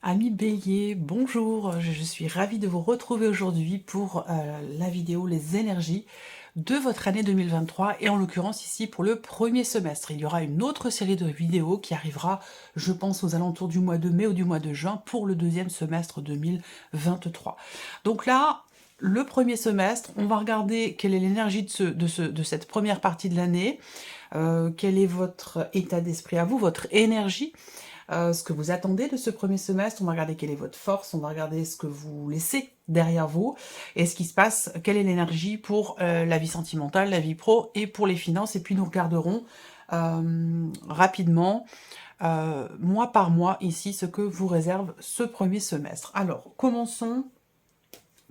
Amis Bélier, bonjour, je suis ravie de vous retrouver aujourd'hui pour la vidéo Les énergies de votre année 2023 et en l'occurrence ici pour le premier semestre. Il y aura une autre série de vidéos qui arrivera, je pense, aux alentours du mois de mai ou du mois de juin pour le deuxième semestre 2023. Donc là, le premier semestre, on va regarder quelle est l'énergie de cette première partie de l'année, quel est votre état d'esprit à vous, votre énergie, ce que vous attendez de ce premier semestre, on va regarder quelle est votre force, on va regarder ce que vous laissez derrière vous, et ce qui se passe, quelle est l'énergie pour la vie sentimentale, la vie pro, et pour les finances, et puis nous regarderons rapidement, mois par mois, ici, ce que vous réserve ce premier semestre. Alors, commençons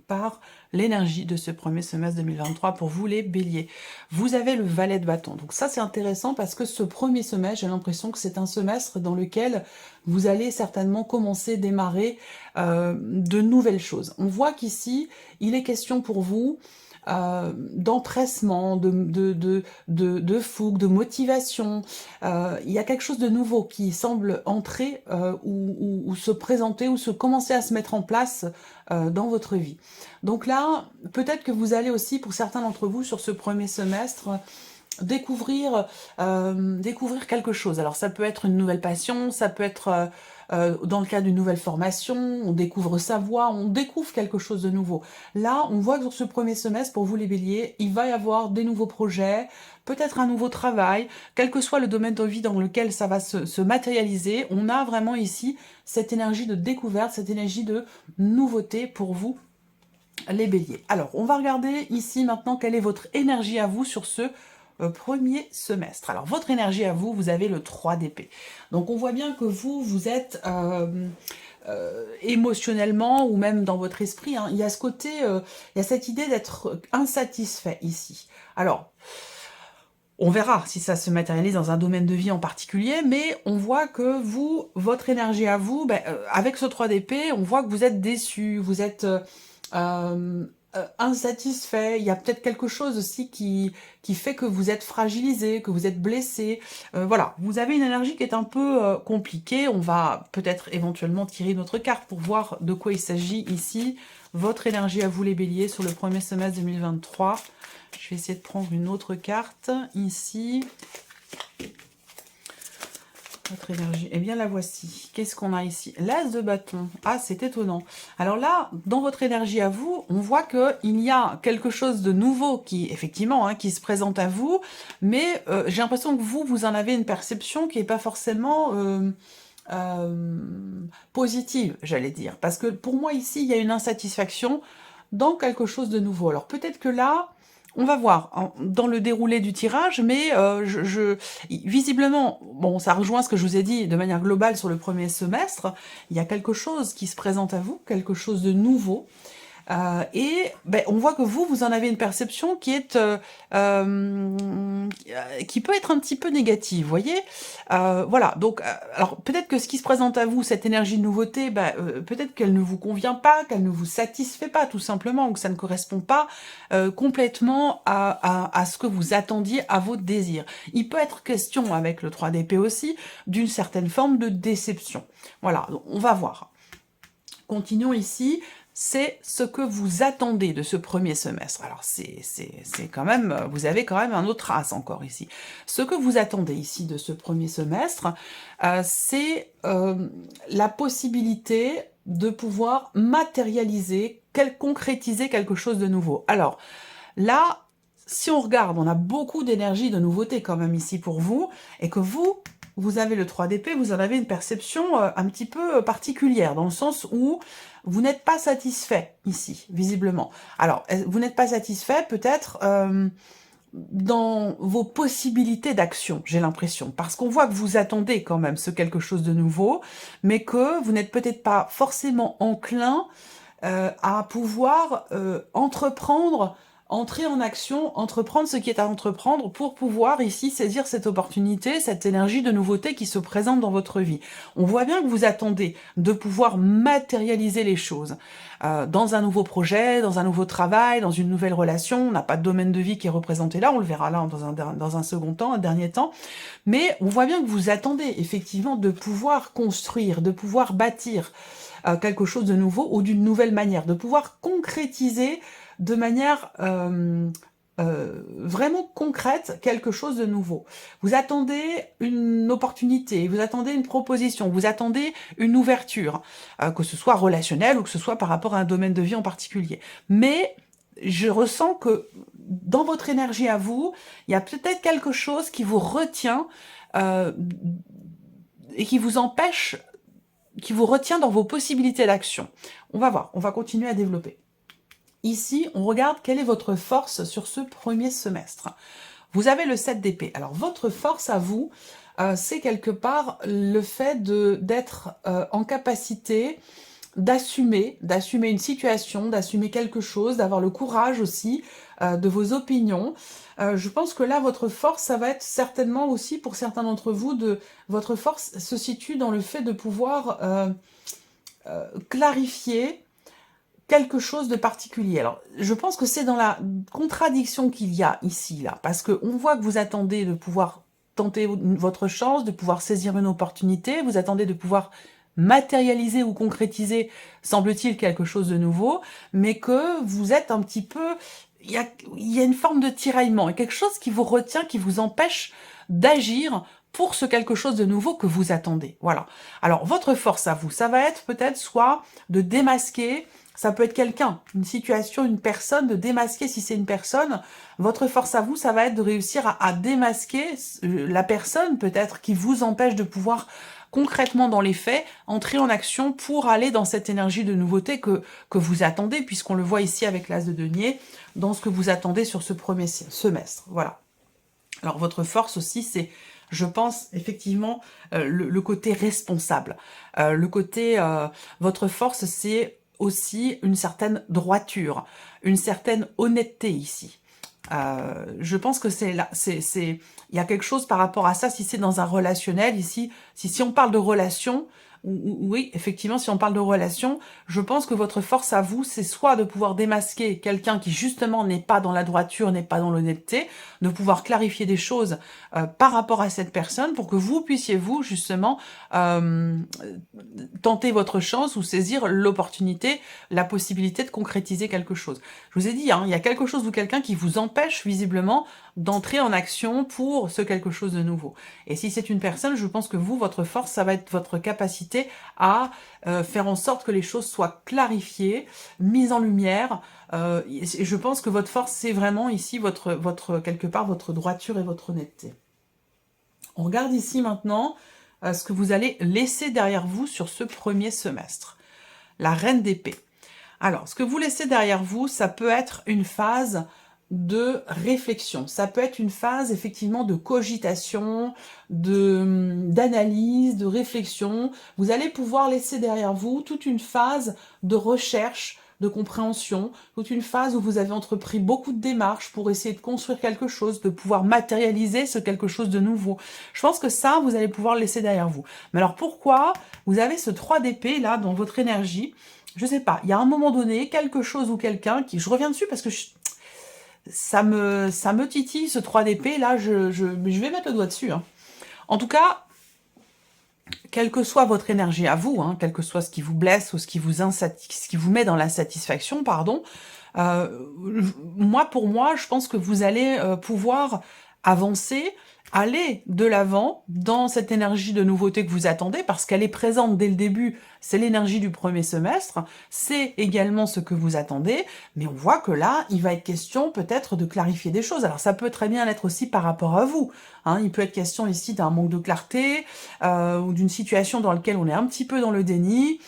par l'énergie de ce premier semestre 2023 pour vous les béliers. Vous avez le valet de bâton. Donc ça c'est intéressant parce que ce premier semestre, j'ai l'impression que c'est un semestre dans lequel vous allez certainement commencer, démarrer de nouvelles choses. On voit qu'ici, il est question pour vous d'empressement, de fougue, de motivation. Il y a quelque chose de nouveau qui semble entrer ou se présenter ou se commencer à se mettre en place dans votre vie. Donc là, peut-être que vous allez aussi, pour certains d'entre vous, sur ce premier semestre, découvrir quelque chose. Alors ça peut être une nouvelle passion, ça peut être dans le cadre d'une nouvelle formation, on découvre sa voie, on découvre quelque chose de nouveau. Là, on voit que sur ce premier semestre, pour vous les béliers, il va y avoir des nouveaux projets, peut-être un nouveau travail, quel que soit le domaine de vie dans lequel ça va se matérialiser, on a vraiment ici cette énergie de découverte, cette énergie de nouveauté pour vous, les béliers. Alors, on va regarder ici maintenant quelle est votre énergie à vous sur ce premier semestre. Alors, votre énergie à vous, vous avez le 3 d'épée. Donc, on voit bien que vous êtes émotionnellement ou même dans votre esprit, hein, il y a ce côté, il y a cette idée d'être insatisfait ici. Alors, on verra si ça se matérialise dans un domaine de vie en particulier, mais on voit que vous, votre énergie à vous, avec ce 3 d'épée, on voit que vous êtes déçu, vous êtes insatisfait, il y a peut-être quelque chose aussi qui fait que vous êtes fragilisé, que vous êtes blessé. Voilà, vous avez une énergie qui est un peu compliquée, on va peut-être éventuellement tirer notre carte pour voir de quoi il s'agit ici. Votre énergie à vous les béliers sur le premier semestre 2023. Je vais essayer de prendre une autre carte ici. Votre énergie, eh bien la voici. Qu'est-ce qu'on a ici? L'as de bâton. Ah, c'est étonnant. Alors là, dans votre énergie à vous, on voit qu'il y a quelque chose de nouveau qui, effectivement, hein, qui se présente à vous, mais j'ai l'impression que vous en avez une perception qui n'est pas forcément positive, j'allais dire. Parce que pour moi, ici, il y a une insatisfaction dans quelque chose de nouveau. Alors peut-être que là, on va voir dans le déroulé du tirage, mais visiblement, bon, ça rejoint ce que je vous ai dit de manière globale sur le premier semestre, il y a quelque chose qui se présente à vous, quelque chose de nouveau, et on voit que vous en avez une perception qui est qui peut être un petit peu négative, vous voyez. Voilà, donc alors peut-être que ce qui se présente à vous, cette énergie de nouveauté, peut-être qu'elle ne vous convient pas, qu'elle ne vous satisfait pas tout simplement, ou que ça ne correspond pas complètement à ce que vous attendiez, à vos désirs. Il peut être question, avec le 3 d'épée aussi, d'une certaine forme de déception. Voilà, donc on va voir. Continuons ici. C'est ce que vous attendez de ce premier semestre. Alors, c'est quand même, vous avez quand même un autre as encore ici. Ce que vous attendez ici de ce premier semestre, c'est la possibilité de pouvoir matérialiser, concrétiser quelque chose de nouveau. Alors, là, si on regarde, on a beaucoup d'énergie, de nouveauté quand même ici pour vous, et que vous avez le 3 d'épée, vous en avez une perception un petit peu particulière, dans le sens où vous n'êtes pas satisfait ici, visiblement. Alors, vous n'êtes pas satisfait peut-être dans vos possibilités d'action, j'ai l'impression, parce qu'on voit que vous attendez quand même ce quelque chose de nouveau, mais que vous n'êtes peut-être pas forcément enclin à pouvoir entreprendre entrer en action, entreprendre ce qui est à entreprendre pour pouvoir ici saisir cette opportunité, cette énergie de nouveauté qui se présente dans votre vie. On voit bien que vous attendez de pouvoir matérialiser les choses dans un nouveau projet, dans un nouveau travail, dans une nouvelle relation. On n'a pas de domaine de vie qui est représenté là, on le verra là dans un second temps, un dernier temps. Mais on voit bien que vous attendez effectivement de pouvoir construire, de pouvoir bâtir quelque chose de nouveau ou d'une nouvelle manière, de pouvoir concrétiser de manière vraiment concrète quelque chose de nouveau. Vous attendez une opportunité, vous attendez une proposition, vous attendez une ouverture, que ce soit relationnelle ou que ce soit par rapport à un domaine de vie en particulier. Mais je ressens que dans votre énergie à vous, il y a peut-être quelque chose qui vous retient et qui vous empêche, qui vous retient dans vos possibilités d'action. On va voir, on va continuer à développer. Ici, on regarde quelle est votre force sur ce premier semestre. Vous avez le 7 d'épée. Alors, votre force à vous, c'est quelque part le fait d'être en capacité d'assumer une situation, d'assumer quelque chose, d'avoir le courage aussi de vos opinions. Je pense que là, votre force, ça va être certainement aussi, pour certains d'entre vous, votre force se situe dans le fait de pouvoir clarifier quelque chose de particulier. Alors, je pense que c'est dans la contradiction qu'il y a ici, là, parce qu'on voit que vous attendez de pouvoir tenter votre chance, de pouvoir saisir une opportunité, vous attendez de pouvoir matérialiser ou concrétiser, semble-t-il, quelque chose de nouveau, mais que vous êtes un petit peu... Il y a une forme de tiraillement, quelque chose qui vous retient, qui vous empêche d'agir pour ce quelque chose de nouveau que vous attendez. Voilà. Alors, votre force à vous, ça va être peut-être soit de démasquer. Ça peut être quelqu'un, une situation, une personne, de démasquer si c'est une personne. Votre force à vous, ça va être de réussir à démasquer la personne peut-être qui vous empêche de pouvoir concrètement dans les faits entrer en action pour aller dans cette énergie de nouveauté que vous attendez, puisqu'on le voit ici avec l'As de denier, dans ce que vous attendez sur ce premier semestre. Voilà. Alors votre force aussi, c'est... Je pense effectivement le côté responsable. Le côté... votre force, c'est aussi une certaine droiture, une certaine honnêteté ici. Je pense que c'est là, il y a quelque chose par rapport à ça, si c'est dans un relationnel ici, si on parle de relation, oui, effectivement, si on parle de relation, je pense que votre force à vous, c'est soit de pouvoir démasquer quelqu'un qui justement n'est pas dans la droiture, n'est pas dans l'honnêteté, de pouvoir clarifier des choses par rapport à cette personne pour que vous puissiez, vous, justement, tenter votre chance ou saisir l'opportunité, la possibilité de concrétiser quelque chose. Je vous ai dit, hein, il y a quelque chose ou quelqu'un qui vous empêche visiblement d'entrer en action pour ce quelque chose de nouveau. Et si c'est une personne, je pense que vous, votre force, ça va être votre capacité à faire en sorte que les choses soient clarifiées, mises en lumière. Et je pense que votre force, c'est vraiment ici quelque part votre droiture et votre honnêteté. On regarde ici maintenant ce que vous allez laisser derrière vous sur ce premier semestre. La reine d'épée. Alors, ce que vous laissez derrière vous, ça peut être une phase de réflexion. Ça peut être une phase effectivement de cogitation, d'analyse, de réflexion. Vous allez pouvoir laisser derrière vous toute une phase de recherche, de compréhension, toute une phase où vous avez entrepris beaucoup de démarches pour essayer de construire quelque chose, de pouvoir matérialiser ce quelque chose de nouveau. Je pense que ça, vous allez pouvoir le laisser derrière vous. Mais alors pourquoi vous avez ce 3 d'épée là dans votre énergie? Je sais pas, il y a un moment donné, quelque chose ou quelqu'un qui... Je reviens dessus parce que ça me titille ce 3 d'épée, là, je vais mettre le doigt dessus. Hein. En tout cas, quelle que soit votre énergie à vous, hein, quel que soit ce qui vous blesse ou ce qui vous met dans l'insatisfaction, pardon, pour moi, je pense que vous allez pouvoir avancer, aller de l'avant dans cette énergie de nouveauté que vous attendez, parce qu'elle est présente dès le début, c'est l'énergie du premier semestre, c'est également ce que vous attendez, mais on voit que là, il va être question peut-être de clarifier des choses. Alors ça peut très bien être aussi par rapport à vous, hein, il peut être question ici d'un manque de clarté, ou d'une situation dans laquelle on est un petit peu dans le déni,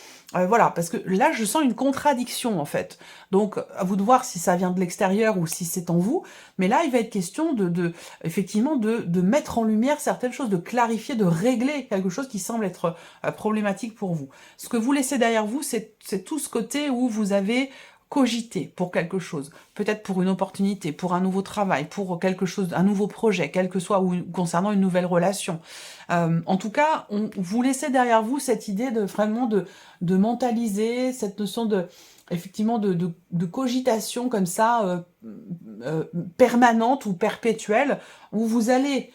voilà, parce que là, je sens une contradiction, en fait. Donc, à vous de voir si ça vient de l'extérieur ou si c'est en vous. Mais là, il va être question effectivement, de mettre en lumière certaines choses, de clarifier, de régler quelque chose qui semble être problématique pour vous. Ce que vous laissez derrière vous, c'est tout ce côté où vous avez cogiter pour quelque chose, peut-être pour une opportunité, pour un nouveau travail, pour quelque chose, un nouveau projet, quel que soit, ou concernant une nouvelle relation. En tout cas, vous laissez derrière vous cette idée de vraiment de mentaliser, cette notion de effectivement de cogitation comme ça, permanente ou perpétuelle, où vous allez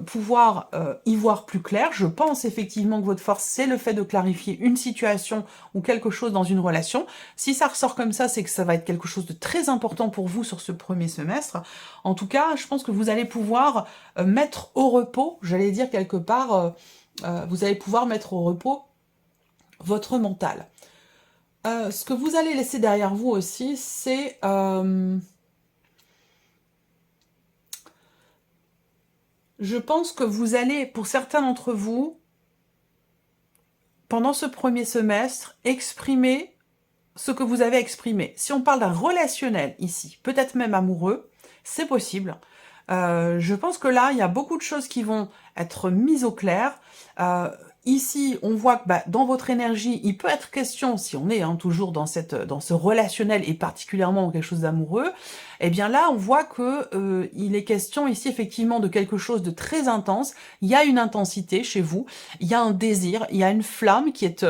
pouvoir y voir plus clair. Je pense effectivement que votre force, c'est le fait de clarifier une situation ou quelque chose dans une relation. Si ça ressort comme ça, c'est que ça va être quelque chose de très important pour vous sur ce premier semestre. En tout cas, je pense que vous allez pouvoir mettre au repos, j'allais dire quelque part, vous allez pouvoir mettre au repos votre mental. Ce que vous allez laisser derrière vous aussi, c'est je pense que vous allez, pour certains d'entre vous, pendant ce premier semestre, exprimer ce que vous avez exprimé. Si on parle d'un relationnel ici, peut-être même amoureux, c'est possible. Je pense que là, il y a beaucoup de choses qui vont être mises au clair. Ici, on voit que dans votre énergie, il peut être question, si on est toujours dans ce relationnel et particulièrement dans quelque chose d'amoureux, eh bien là, on voit que il est question ici effectivement de quelque chose de très intense. Il y a une intensité chez vous, il y a un désir, il y a une flamme qui est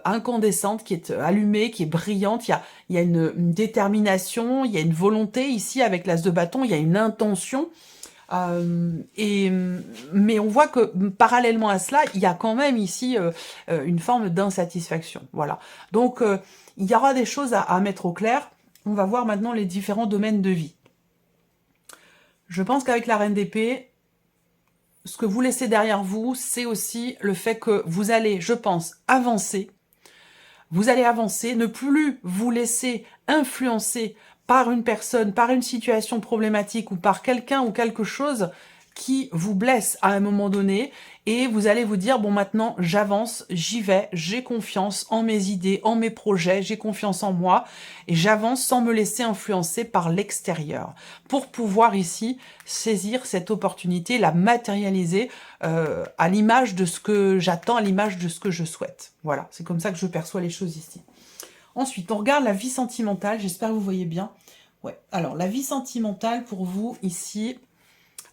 incandescente, qui est allumée, qui est brillante. Il y a une détermination, il y a une volonté ici avec l'as de bâton, il y a une intention. Mais on voit que parallèlement à cela, il y a quand même ici une forme d'insatisfaction. Voilà. Donc, il y aura des choses à mettre au clair. On va voir maintenant les différents domaines de vie. Je pense qu'avec la Reine d'épée, ce que vous laissez derrière vous, c'est aussi le fait que vous allez, je pense, avancer. Vous allez avancer, ne plus vous laisser influencer par une personne, par une situation problématique ou par quelqu'un ou quelque chose qui vous blesse à un moment donné, et vous allez vous dire, bon maintenant j'avance, j'y vais, j'ai confiance en mes idées, en mes projets, j'ai confiance en moi, et j'avance sans me laisser influencer par l'extérieur, pour pouvoir ici saisir cette opportunité, la matérialiser à l'image de ce que j'attends, à l'image de ce que je souhaite. Voilà, c'est comme ça que je perçois les choses ici. Ensuite, on regarde la vie sentimentale, j'espère que vous voyez bien. Ouais. Alors, la vie sentimentale pour vous, ici,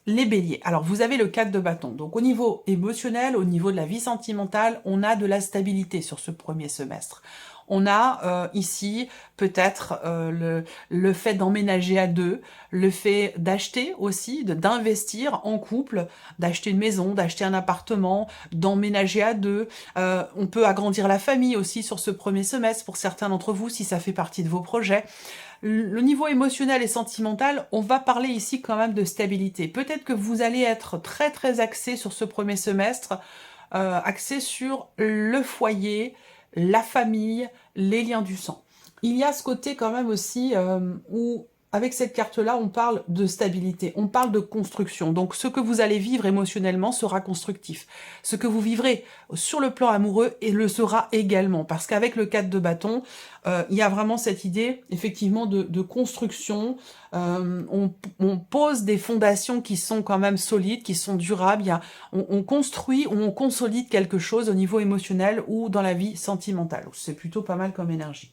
les béliers. Alors, vous avez le 4 de bâton. Donc, au niveau émotionnel, au niveau de la vie sentimentale, on a de la stabilité sur ce premier semestre. On a ici peut-être le fait d'emménager à deux, le fait d'acheter aussi, d'investir en couple, d'acheter une maison, d'acheter un appartement, d'emménager à deux. On peut agrandir la famille aussi sur ce premier semestre pour certains d'entre vous si ça fait partie de vos projets. Le niveau émotionnel et sentimental, on va parler ici quand même de stabilité. Peut-être que vous allez être très très axé sur ce premier semestre, axé sur le foyer, la famille, les liens du sang. Il y a ce côté quand même aussi où, avec cette carte-là, on parle de stabilité, on parle de construction. Donc ce que vous allez vivre émotionnellement sera constructif. Ce que vous vivrez sur le plan amoureux et le sera également. Parce qu'avec le 4 de bâton, il y a vraiment cette idée, effectivement, de construction. On pose des fondations qui sont quand même solides, qui sont durables. On construit ou on consolide quelque chose au niveau émotionnel ou dans la vie sentimentale. C'est plutôt pas mal comme énergie.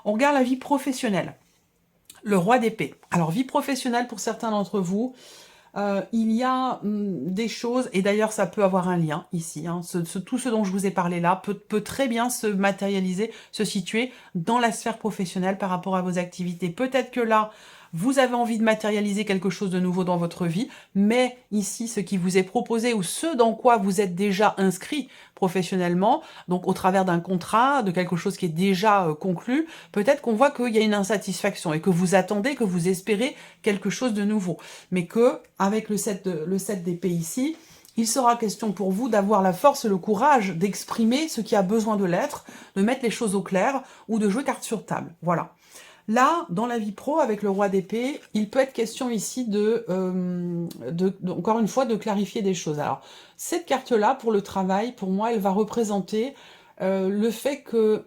On regarde la vie professionnelle. Le roi d'épée. Alors, vie professionnelle pour certains d'entre vous, il y a des choses, et d'ailleurs ça peut avoir un lien ici, tout ce dont je vous ai parlé là peut très bien se matérialiser, se situer dans la sphère professionnelle par rapport à vos activités. Peut-être que là, vous avez envie de matérialiser quelque chose de nouveau dans votre vie, mais ici, ce qui vous est proposé ou ce dans quoi vous êtes déjà inscrit professionnellement, donc au travers d'un contrat, de quelque chose qui est déjà conclu, peut-être qu'on voit qu'il y a une insatisfaction et que vous attendez, que vous espérez quelque chose de nouveau. Mais que, avec le 7 d'épée ici, il sera question pour vous d'avoir la force et le courage d'exprimer ce qui a besoin de l'être, de mettre les choses au clair ou de jouer carte sur table. Voilà. Là, dans la vie pro, avec le roi d'épée, il peut être question ici encore une fois, de clarifier des choses. Alors, cette carte-là, pour le travail, pour moi, elle va représenter le fait que,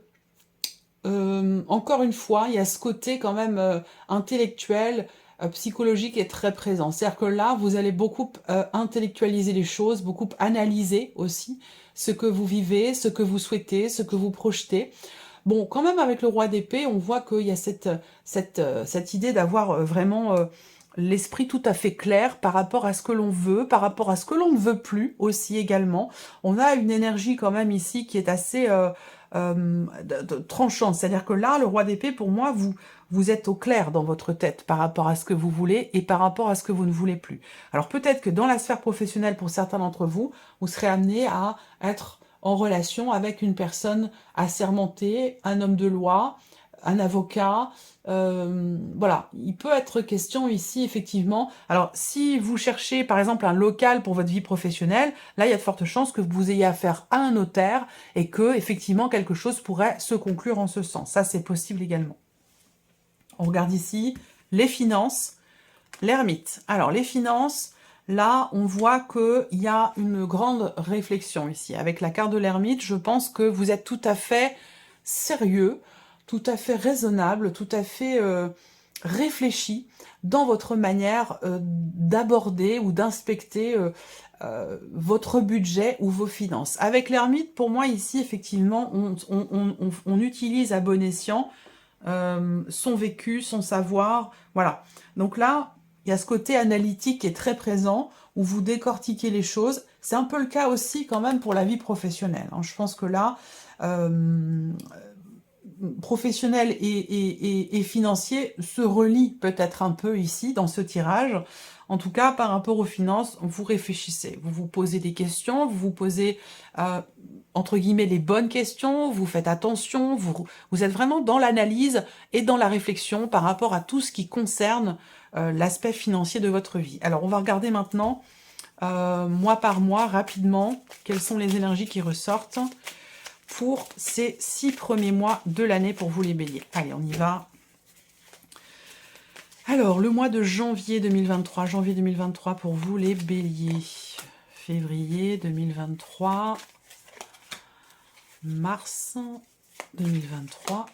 encore une fois, il y a ce côté quand même intellectuel, psychologique est très présent. C'est-à-dire que là, vous allez beaucoup intellectualiser les choses, beaucoup analyser aussi ce que vous vivez, ce que vous souhaitez, ce que vous projetez. Bon, quand même, avec le roi d'épée, on voit qu'il y a cette idée d'avoir vraiment l'esprit tout à fait clair par rapport à ce que l'on veut, par rapport à ce que l'on ne veut plus aussi également. On a une énergie quand même ici qui est assez tranchante. C'est-à-dire que là, le roi d'épée, pour moi, vous êtes au clair dans votre tête par rapport à ce que vous voulez et par rapport à ce que vous ne voulez plus. Alors peut-être que dans la sphère professionnelle, pour certains d'entre vous, vous serez amené à être en relation avec une personne assermentée, un homme de loi, un avocat, voilà, il peut être question ici, effectivement. Alors, si vous cherchez, par exemple, un local pour votre vie professionnelle, là, il y a de fortes chances que vous ayez affaire à un notaire et que, effectivement, quelque chose pourrait se conclure en ce sens. Ça, c'est possible également. On regarde ici les finances, l'ermite. Alors, les finances, là, on voit qu'il y a une grande réflexion ici. Avec la carte de l'ermite, je pense que vous êtes tout à fait sérieux, tout à fait raisonnable, tout à fait réfléchi dans votre manière d'aborder ou d'inspecter votre budget ou vos finances. Avec l'ermite, pour moi, ici, effectivement, on utilise à bon escient son vécu, son savoir, voilà. Donc là, il y a ce côté analytique qui est très présent, où vous décortiquez les choses. C'est un peu le cas aussi quand même pour la vie professionnelle, hein. Je pense que là, professionnel et financier se relient peut-être un peu ici, dans ce tirage. En tout cas, par rapport aux finances, vous réfléchissez, vous vous posez des questions, vous vous posez, entre guillemets, les bonnes questions, vous faites attention, vous êtes vraiment dans l'analyse et dans la réflexion par rapport à tout ce qui concerne l'aspect financier de votre vie. Alors, on va regarder maintenant, mois par mois, rapidement, quelles sont les énergies qui ressortent pour ces 6 premiers mois de l'année pour vous les béliers. Allez, on y va. Alors, le mois de janvier 2023, pour vous les béliers. Février 2023, mars 2023,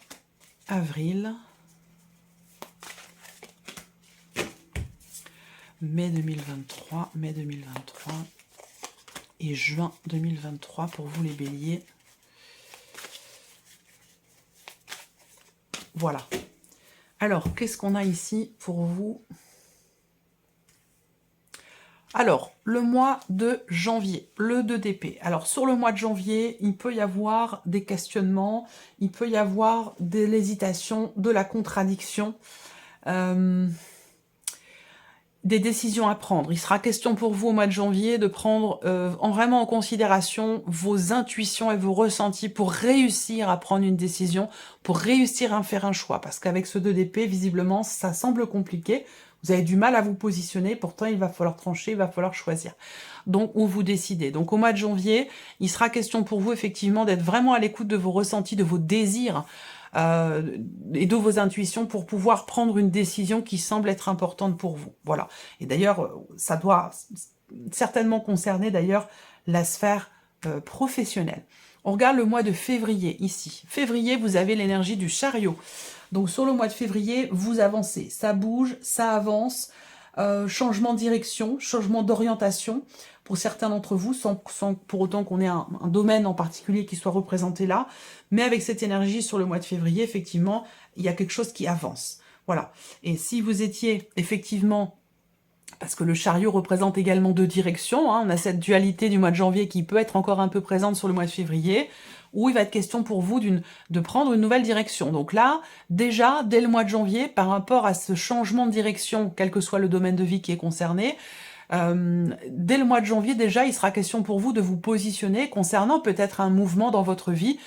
avril, mai 2023 et juin 2023 pour vous les béliers. Voilà. Alors, qu'est-ce qu'on a ici pour vous? Alors, le mois de janvier, le 2 d'épée. Alors, sur le mois de janvier, il peut y avoir des questionnements, il peut y avoir de l'hésitation, de la contradiction, des décisions à prendre. Il sera question pour vous au mois de janvier de prendre vraiment en considération vos intuitions et vos ressentis pour réussir à prendre une décision, pour réussir à faire un choix. Parce qu'avec ce 2 d'épée, visiblement, ça semble compliqué. Vous avez du mal à vous positionner, pourtant il va falloir trancher, il va falloir choisir. Donc, où vous décidez. Donc, au mois de janvier, il sera question pour vous, effectivement, d'être vraiment à l'écoute de vos ressentis, de vos désirs, et de vos intuitions pour pouvoir prendre une décision qui semble être importante pour vous. Voilà. Et d'ailleurs, ça doit certainement concerner d'ailleurs la sphère professionnelle. On regarde le mois de février ici. Février, vous avez l'énergie du chariot. Donc sur le mois de février, vous avancez. Ça bouge, ça avance, changement de direction, changement d'orientation pour certains d'entre vous, sans pour autant qu'on ait un domaine en particulier qui soit représenté là. Mais avec cette énergie sur le mois de février, effectivement, il y a quelque chose qui avance. Voilà. Et si vous étiez effectivement, parce que le chariot représente également 2 directions, hein, on a cette dualité du mois de janvier qui peut être encore un peu présente sur le mois de février, où il va être question pour vous de prendre une nouvelle direction. Donc là, déjà, dès le mois de janvier, par rapport à ce changement de direction, quel que soit le domaine de vie qui est concerné, dès le mois de janvier, déjà, il sera question pour vous de vous positionner concernant peut-être un mouvement dans votre vie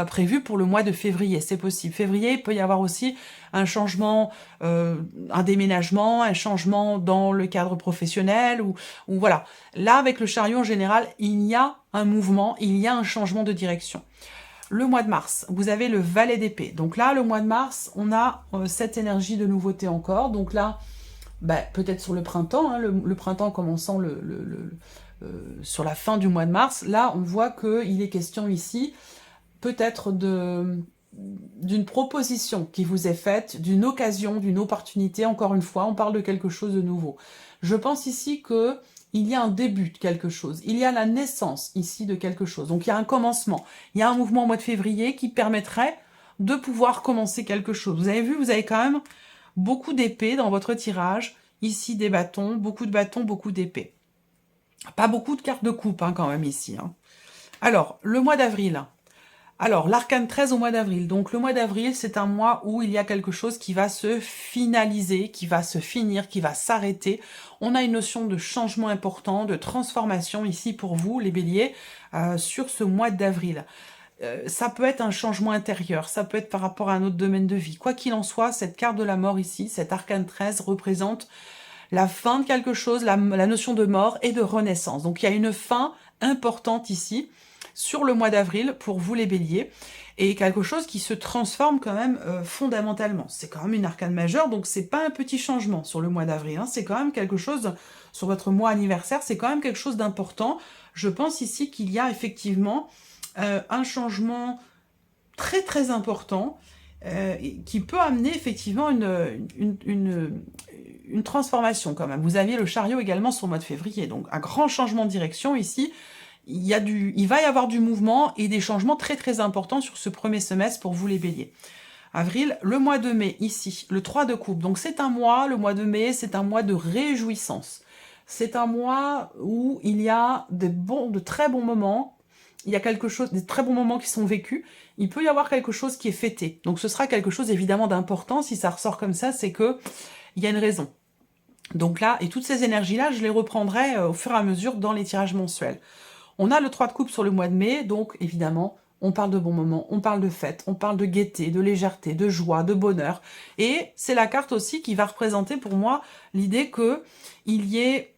prévu pour le mois de février. C'est possible. Février, il peut y avoir aussi un changement, un déménagement, un changement dans le cadre professionnel, ou voilà. Là, avec le chariot en général, il y a un mouvement, il y a un changement de direction. Le mois de mars, vous avez le valet d'épée. Donc là, le mois de mars, on a cette énergie de nouveauté encore. Donc là, peut-être sur le printemps, hein, le printemps commençant sur la fin du mois de mars, là, on voit qu'il est question ici peut-être d'une proposition qui vous est faite, d'une occasion, d'une opportunité. Encore une fois, on parle de quelque chose de nouveau. Je pense ici que il y a un début de quelque chose, il y a la naissance ici de quelque chose. Donc il y a un commencement, il y a un mouvement au mois de février qui permettrait de pouvoir commencer quelque chose. Vous avez vu, vous avez quand même beaucoup d'épées dans votre tirage. Ici, des bâtons, beaucoup d'épées. Pas beaucoup de cartes de coupe hein, quand même ici. Hein. Alors, le mois d'avril. Alors, l'arcane 13 au mois d'avril. Donc, le mois d'avril, c'est un mois où il y a quelque chose qui va se finaliser, qui va se finir, qui va s'arrêter. On a une notion de changement important, de transformation ici pour vous, les béliers, sur ce mois d'avril. Ça peut être un changement intérieur, ça peut être par rapport à un autre domaine de vie. Quoi qu'il en soit, cette carte de la mort ici, cette arcane 13, représente la fin de quelque chose, la notion de mort et de renaissance. Donc, il y a une fin importante ici, sur le mois d'avril, pour vous les béliers, et quelque chose qui se transforme quand même fondamentalement. C'est quand même une arcane majeure, donc c'est pas un petit changement sur le mois d'avril, hein. C'est quand même quelque chose, sur votre mois anniversaire, c'est quand même quelque chose d'important. Je pense ici qu'il y a effectivement un changement très très important, qui peut amener effectivement une transformation quand même. Vous aviez le chariot également sur le mois de février, donc un grand changement de direction ici. Il va y avoir du mouvement et des changements très très importants sur ce premier semestre pour vous les béliers. Avril, le mois de mai, ici, le 3 de coupe. Donc c'est un mois, le mois de mai, c'est un mois de réjouissance. C'est un mois où il y a de très bons moments. Il y a des très bons moments qui sont vécus. Il peut y avoir quelque chose qui est fêté. Donc ce sera quelque chose évidemment d'important. Si ça ressort comme ça, c'est que il y a une raison. Donc là, et toutes ces énergies-là, je les reprendrai au fur et à mesure dans les tirages mensuels. On a le 3 de coupe sur le mois de mai, donc évidemment, on parle de bons moments, on parle de fêtes, on parle de gaieté, de légèreté, de joie, de bonheur. Et c'est la carte aussi qui va représenter pour moi l'idée qu'il y ait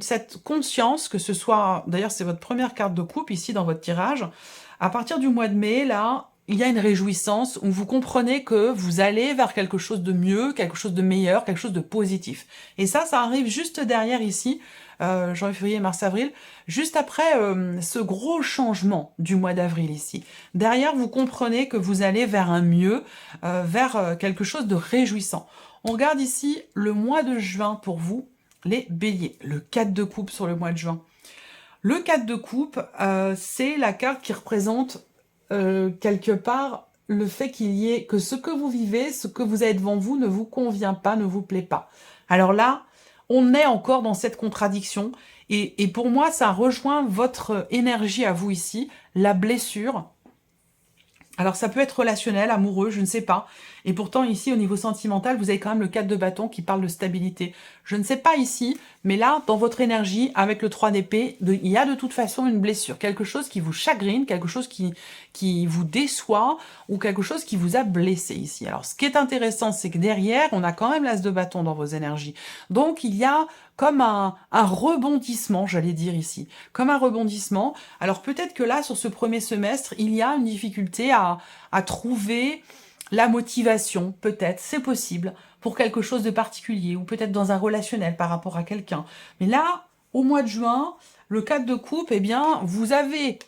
cette conscience, que ce soit, d'ailleurs c'est votre première carte de coupe ici dans votre tirage, à partir du mois de mai, là, il y a une réjouissance où vous comprenez que vous allez vers quelque chose de mieux, quelque chose de meilleur, quelque chose de positif. Et ça arrive juste derrière ici, janvier, février, mars, avril, juste après ce gros changement du mois d'avril ici. Derrière, vous comprenez que vous allez vers un mieux, vers quelque chose de réjouissant. On regarde ici le mois de juin pour vous, les béliers. Le 4 de coupe sur le mois de juin. Le 4 de coupe, c'est la carte qui représente quelque part le fait que ce que vous vivez, ce que vous avez devant vous ne vous convient pas, ne vous plaît pas. Alors là, on est encore dans cette contradiction et pour moi, ça rejoint votre énergie à vous ici, la blessure. Alors ça peut être relationnel, amoureux, je ne sais pas. Et pourtant ici, au niveau sentimental, vous avez quand même le 4 de bâton qui parle de stabilité. Je ne sais pas ici, mais là, dans votre énergie, avec le 3 d'épée, il y a de toute façon une blessure. Quelque chose qui vous chagrine, quelque chose qui vous déçoit, ou quelque chose qui vous a blessé ici. Alors ce qui est intéressant, c'est que derrière, on a quand même l'as de bâton dans vos énergies. Donc il y a comme un rebondissement, j'allais dire ici. Comme un rebondissement. Alors peut-être que là, sur ce premier semestre, il y a une difficulté à trouver la motivation, peut-être, c'est possible, pour quelque chose de particulier, ou peut-être dans un relationnel par rapport à quelqu'un. Mais là, au mois de juin, le 4 de coupe, eh bien, vous avez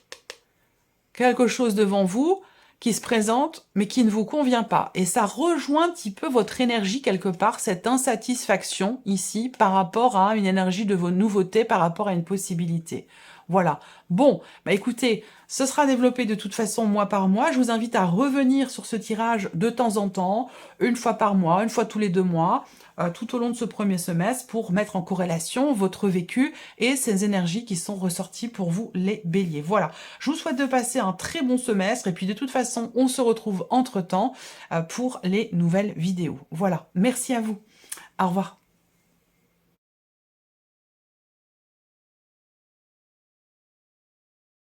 quelque chose devant vous qui se présente, mais qui ne vous convient pas. Et ça rejoint un petit peu votre énergie quelque part, cette insatisfaction ici, par rapport à une énergie de vos nouveautés, par rapport à une possibilité. Voilà. Bon, bah écoutez, ce sera développé de toute façon mois par mois. Je vous invite à revenir sur ce tirage de temps en temps, une fois par mois, une fois tous les 2 mois, tout au long de ce premier semestre pour mettre en corrélation votre vécu et ces énergies qui sont ressorties pour vous les béliers. Voilà, je vous souhaite de passer un très bon semestre et puis de toute façon, on se retrouve entre-temps pour les nouvelles vidéos. Voilà, merci à vous. Au revoir.